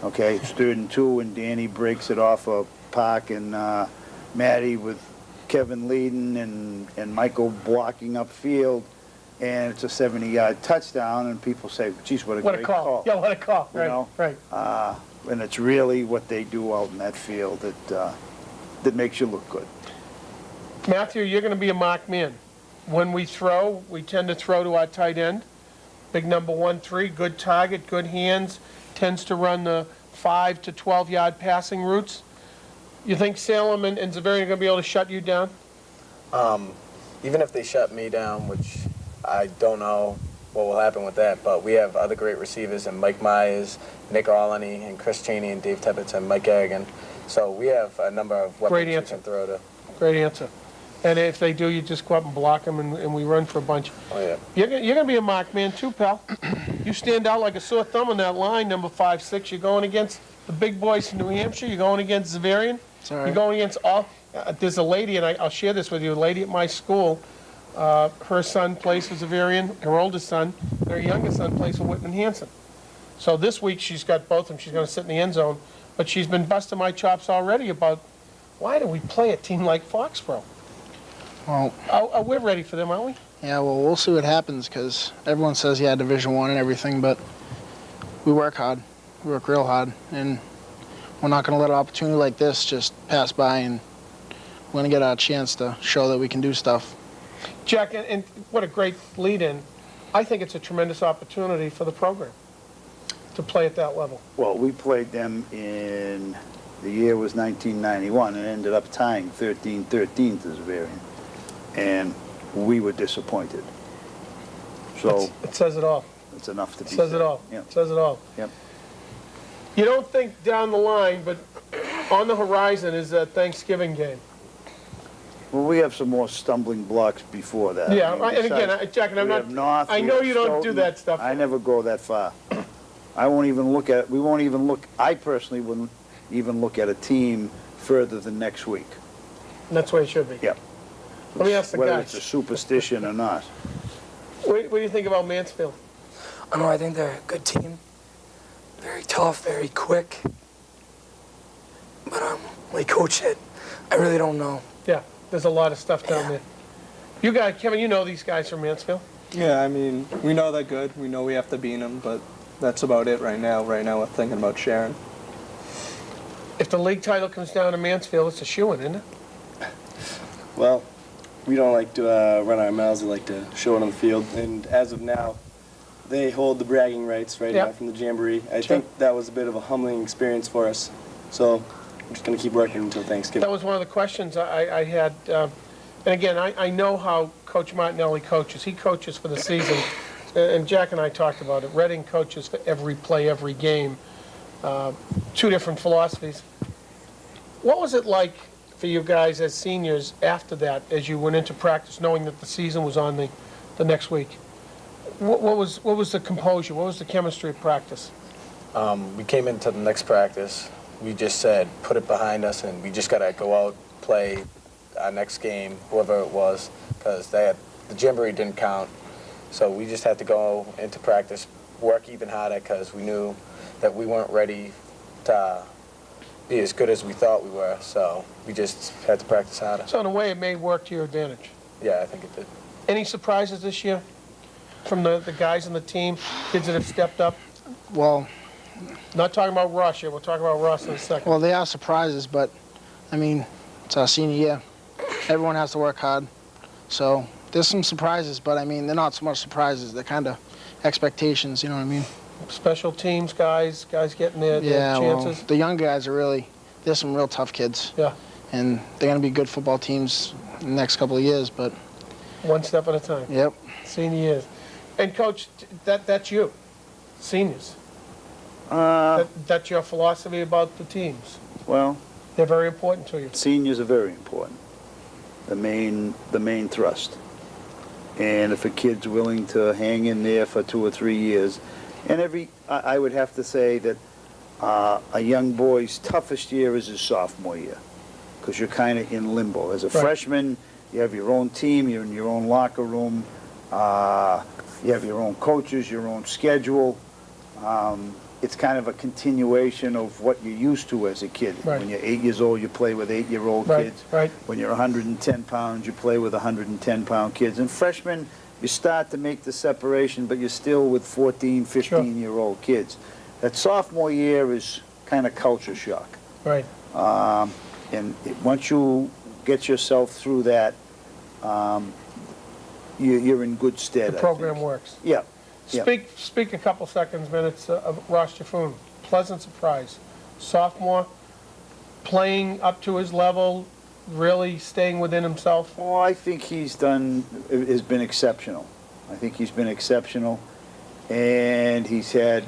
Okay? It's 3rd and 2, and Danny breaks it off of Park and Maddie with Kevin leading and Michael blocking upfield, and it's a 70-yard touchdown, and people say, geez, what a great call. Yeah, what a call. You Right, know? right. And it's really what they do out in that field that makes you look good. Matthew, you're going to be a marked man. When we throw, we tend to throw to our tight end. Big number 1-3, good target, good hands, tends to run the 5 to 12-yard passing routes. You think Salem and Zavarian are going to be able to shut you down? Even if they shut me down, which I don't know what will happen with that, but we have other great receivers in Mike Myers, Nick Olney, and Chris Cheney, and Dave Tebbets, and Mike Garrigan. So we have a number of weapons we can throw to. Great answer. And if they do, you just go up and block them, and we run for a bunch. Oh, yeah. You're going to be a marked man too, pal. You stand out like a sore thumb on that line, number 5-6. You're going against the big boys in New Hampshire. You're going against Zavarian. Sorry. You're going against all. There's a lady, and I'll share this with you. A lady at my school. Her son plays for Zavarian. Her oldest son. Her youngest son plays for Whitman Hanson. So this week she's got both of them. She's going to sit in the end zone. But she's been busting my chops already about why do we play a team like Foxboro? Well, we're ready for them, aren't we? yeah, well, we'll see what happens because everyone says, yeah, Division I and everything, but we work hard. We work real hard, and we're not going to let an opportunity like this just pass by, and we're going to get our chance to show that we can do stuff. Jack, and what a great lead-in. I think it's a tremendous opportunity for the program to play at that level. Well, we played them in, the year was 1991, and ended up tying 13-13 to Zavarian. And we were disappointed. So it says it all. It's enough to be It says said. it all. Yep. It says it all. Yep. You don't think down the line, but on the horizon is that Thanksgiving game. Well, we have some more stumbling blocks before that. Yeah, I mean, and again, besides, Jack, and I'm we not. have North, I we know have you don't do Stoughton. that stuff. I never go that far. I won't even look at. We won't even look. I personally wouldn't even look at a team further than next week. And that's the way it should be. Yep. Let me ask the Whether guys. it's a superstition or not. What do you think about Mansfield? I think they're a good team. Very tough, very quick. But like Coach said, I really don't know. Yeah, there's a lot of stuff down there. You guys, Kevin, you know these guys from Mansfield? Yeah, I mean, we know they're good. We know we have to beat them, but that's about it right now. Right now we're thinking about Sharon. If the league title comes down to Mansfield, it's a shoo-in, isn't it? Well, we don't like to run our mouths. We like to show it on the field. And as of now, they hold the bragging rights right now from the Jamboree. I think that was a bit of a humbling experience for us. So I'm just going to keep working until Thanksgiving. That was one of the questions I had. And again, I know how Coach Martinelli coaches. He coaches for the season. And Jack and I talked about it. Reading coaches for every play, every game. 2 different philosophies. What was it like for you guys as seniors after that, as you went into practice, knowing that the season was on the next week? What was the composure? What was the chemistry of practice? We came into the next practice. We just said, put it behind us, and we just got to go out, play our next game, whoever it was, because the Jamboree didn't count. So we just had to go into practice, work even harder because we knew that we weren't ready to be as good as we thought we were, so we just had to practice harder. So in a way, it may work to your advantage. Yeah, I think it did. Any surprises this year from the guys on the team, kids that have stepped up? Well, not talking about Russ here. We'll talk about Russ in a second. Well, they are surprises, but, I mean, it's our senior year. Everyone has to work hard. So there's some surprises, but, I mean, they're not so much surprises. They're kind of expectations, you know what I mean? Special teams guys getting their chances? Well, the young guys are really, there's some real tough kids. Yeah. And they're going to be good football teams in the next couple of years, but... One step at a time. Yep. Senior years. And, Coach, that's you, seniors. That's your philosophy about the teams. Well, they're very important to you. Seniors are very important. The main thrust. And if a kid's willing to hang in there for 2 or 3 years, and I would have to say that a young boy's toughest year is his sophomore year, because you're kind of in limbo. As a freshman, you have your own team, you're in your own locker room, you have your own coaches, your own schedule. It's kind of a continuation of what you're used to as a kid. Right. When you're 8 years old, you play with 8-year-old kids. Right. When you're 110 pounds, you play with 110-pound kids. And freshmen, you start to make the separation, but you're still with 14, 15-year-old kids. That sophomore year is kind of culture shock. Right. Once you get yourself through that, you're in good stead. The program works. Yeah. Speak a couple minutes of Ross Jaffoon. Pleasant surprise. Sophomore, playing up to his level, really staying within himself. Well, I think has been exceptional. I think he's been exceptional, and he's had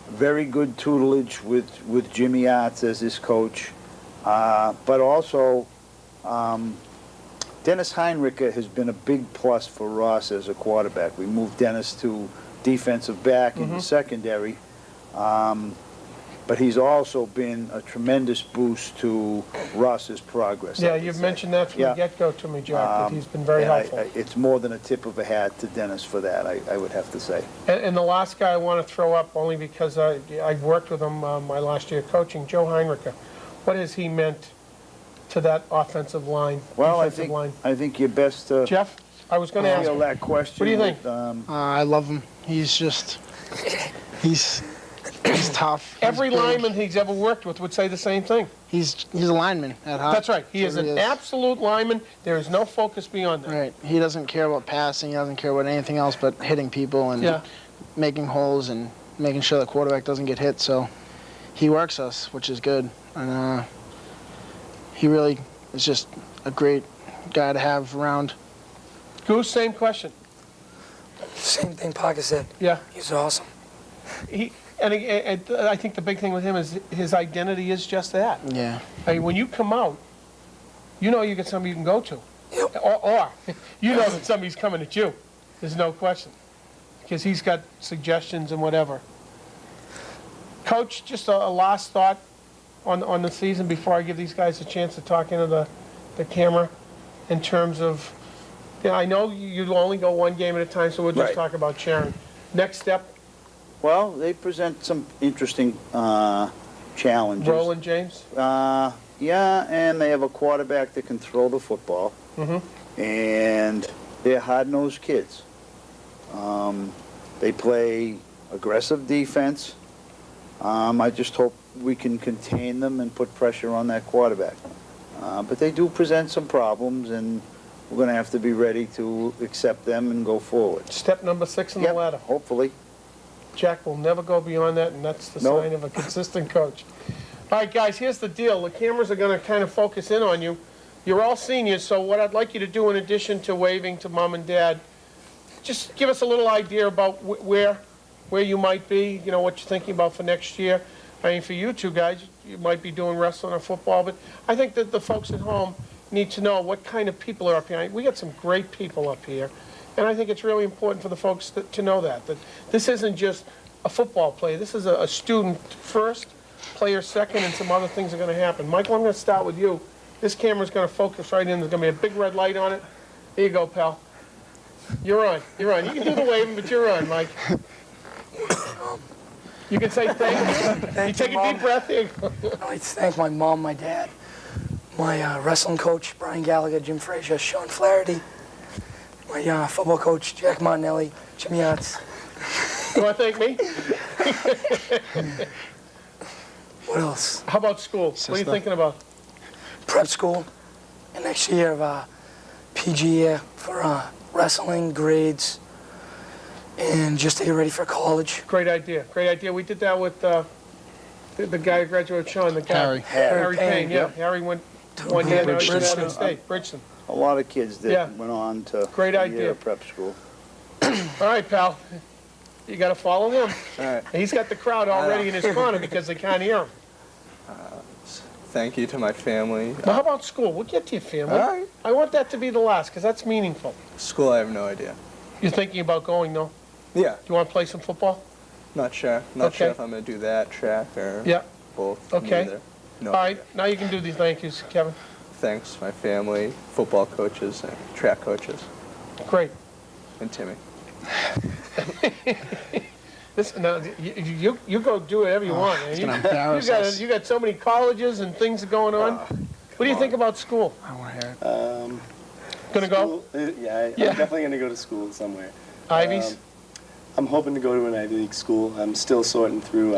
very good tutelage with Jimmy Arts as his coach, but also Dennis Heinricher has been a big plus for Ross as a quarterback. We moved Dennis to defensive back in the secondary, but he's also been a tremendous boost to Ross's progress. Yeah, you've mentioned that from the get-go to me, Jack, that he's been very helpful. It's more than a tip of a hat to Dennis for that, I would have to say. And the last guy I want to throw up, only because I've worked with him my last year coaching, Joe Heinricher. What has he meant to that offensive line, defensive line? I think you're best to... Jeff, I was going to ask you that question. What do you think? I love him. He's just... He's tough. Every lineman he's ever worked with would say the same thing. He's a lineman at heart. That's right. He is an absolute lineman. There is no focus beyond that. Right. He doesn't care about passing. He doesn't care about anything else but hitting people and making holes and making sure the quarterback doesn't get hit. So he works us, which is good. And he really is just a great guy to have around. Goose, same question. Same thing Parker said. Yeah. He's awesome. And I think the big thing with him is his identity is just that. Yeah. I mean, when you come out, you know you get somebody you can go to. Yep. Or you know that somebody's coming at you. There's no question. Because he's got suggestions and whatever. Coach, just a last thought on the season before I give these guys a chance to talk into the camera in terms of, I know you only go one game at a time, so we'll just talk about Sharon. Next step? Well, they present some interesting challenges. Roland James? Yeah, and they have a quarterback that can throw the football. Mm-hmm. And they're hard-nosed kids. They play aggressive defense. I just hope we can contain them and put pressure on that quarterback. But they do present some problems, and we're going to have to be ready to accept them and go forward. Step number 6 in the ladder. Hopefully. Jack will never go beyond that, and that's the sign of a consistent coach. All right, guys, here's the deal. The cameras are going to kind of focus in on you. You're all seniors, so what I'd like you to do in addition to waving to Mom and Dad, just give us a little idea about where you might be, you know, what you're thinking about for next year. I mean, for you two guys, you might be doing wrestling or football, but I think that the folks at home need to know what kind of people are up here. We got some great people up here. And I think it's really important for the folks to know that this isn't just a football play. This is a student first, player second, and some other things are going to happen. Michael, I'm going to start with you. This camera's going to focus right in. There's going to be a big red light on it. There you go, pal. You're on. You're on. You can do the waving, but you're on, Mike. You can say thank you. Take a deep breath. Here. I'd like to thank my mom, my dad, my wrestling coach, Brian Gallagher, Jim Frazier, Sean Flaherty, my football coach, Jack Martinelli, Jimmy Yachts. You want to thank me? What else? How about school? What are you thinking about? Prep school. And next year of PG year for wrestling, grades, and just to get ready for college. Great idea. Great idea. We did that with the guy who graduated, Sean, the guy. Harry Payne, yeah. Harry went 1 year now. He's at Florida State. Bridgeton. A lot of kids that went on to Great idea. prep school. All right, pal. You got to follow him. All right. He's got the crowd already in his corner because they can't hear him. Thank you to my family. Now, how about school? We'll get to your family. All right. I want that to be the last because that's meaningful. School, I have no idea. You're thinking about going, though? Yeah. Do you want to play some football? Not sure. Not sure if I'm going to do that, track, or both. Okay. Neither. No. All right. Now you can do these thank yous, Kevin. Thanks, my family, football coaches, and track coaches. Great. And Timmy. Listen, now, you go do whatever you want. Man. You got so many colleges and things going on. What do you think about school? I want to hear it. Gonna go? I'm definitely gonna go to school somewhere. Ivies? I'm hoping to go to an Ivy League school. I'm still sorting through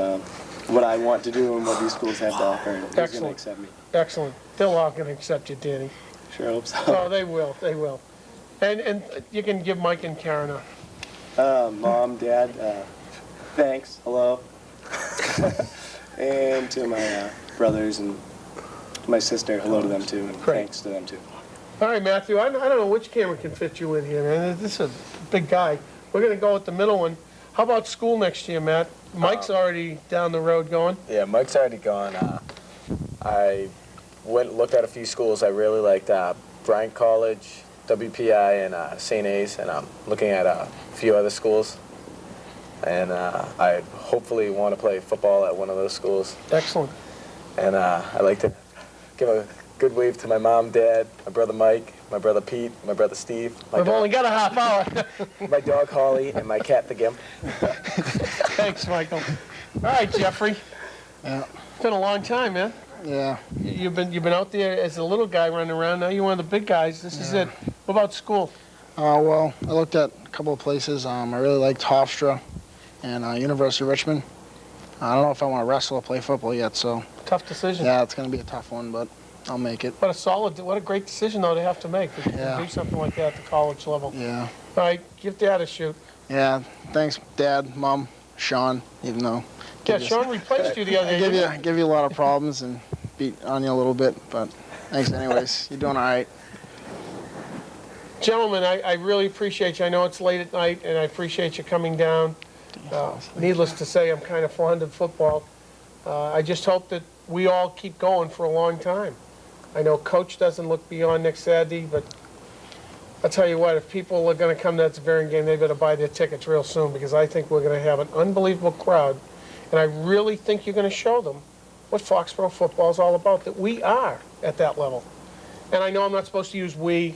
what I want to do and what these schools have to offer, and who's going to accept me. Excellent. They're all going to accept you, Danny. Sure hope so. Oh, they will. They will. And you can give Mike and Karen a... Mom, Dad, thanks. Hello. And to my brothers and my sister, hello to them too, and thanks to them too. All right, Matthew, I don't know which camera can fit you in here, man. This is a big guy. We're going to go with the middle one. How about school next year, Matt? Mike's already down the road going. Yeah, Mike's already gone. I went and looked at a few schools I really liked. Bryant College, WPI, and St. A's, and I'm looking at a few other schools. And I hopefully want to play football at one of those schools. Excellent. And I'd like to give a good wave to my mom, Dad, my brother Mike, my brother Pete, my brother Steve. We've only got a half hour. My dog Holly and my cat the Gimp. Thanks, Michael. All right, Jeffrey. Yeah. It's been a long time, man. Yeah. You've been out there as a little guy running around. Now you're one of the big guys. This is it. What about school? Well, I looked at a couple of places. I really liked Hofstra and University of Richmond. I don't know if I want to wrestle or play football yet, so. Tough decision. Yeah, it's going to be a tough one, but I'll make it. What a great decision, though, to have to make. To do something like that at the college level. Yeah. All right, give Dad a shoot. Yeah, thanks, Dad, Mom, Sean, even though. Yeah, Sean replaced you the other day. I give you a lot of problems and beat on you a little bit, but thanks anyways. You're doing all right. Gentlemen, I really appreciate you. I know it's late at night, and I appreciate you coming down. Needless to say, I'm kind of fond of football. I just hope that we all keep going for a long time. I know Coach doesn't look beyond next Saturday, but I'll tell you what, if people are going to come to that Zavarian game, they better buy their tickets real soon, because I think we're going to have an unbelievable crowd, and I really think you're going to show them what Foxboro football is all about, that we are at that level. And I know I'm not supposed to use we.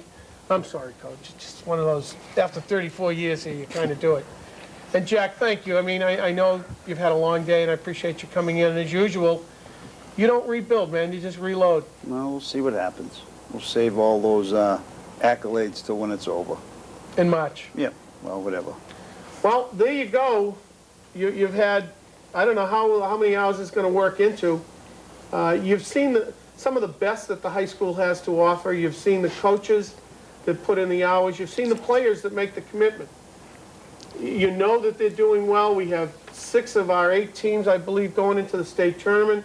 I'm sorry, Coach. It's just one of those, after 34 years here, you kind of do it. And Jack, thank you. I mean, I know you've had a long day, and I appreciate you coming in. And as usual, you don't rebuild, man. You just reload. Well, we'll see what happens. We'll save all those accolades till when it's over. In March. Yeah, well, whatever. Well, there you go. You've had, I don't know how many hours it's going to work into. You've seen some of the best that the high school has to offer. You've seen the coaches that put in the hours. You've seen the players that make the commitment. You know that they're doing well. We have 6 of our 8 teams, I believe, going into the state tournament.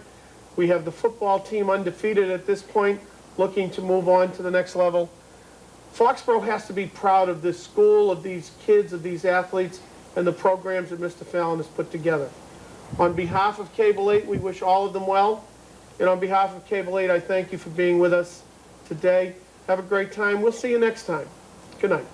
We have the football team undefeated at this point, looking to move on to the next level. Foxboro has to be proud of this school, of these kids, of these athletes, and the programs that Mr. Fallon has put together. On behalf of Cable 8, we wish all of them well. And on behalf of Cable 8, I thank you for being with us today. Have a great time. We'll see you next time. Good night.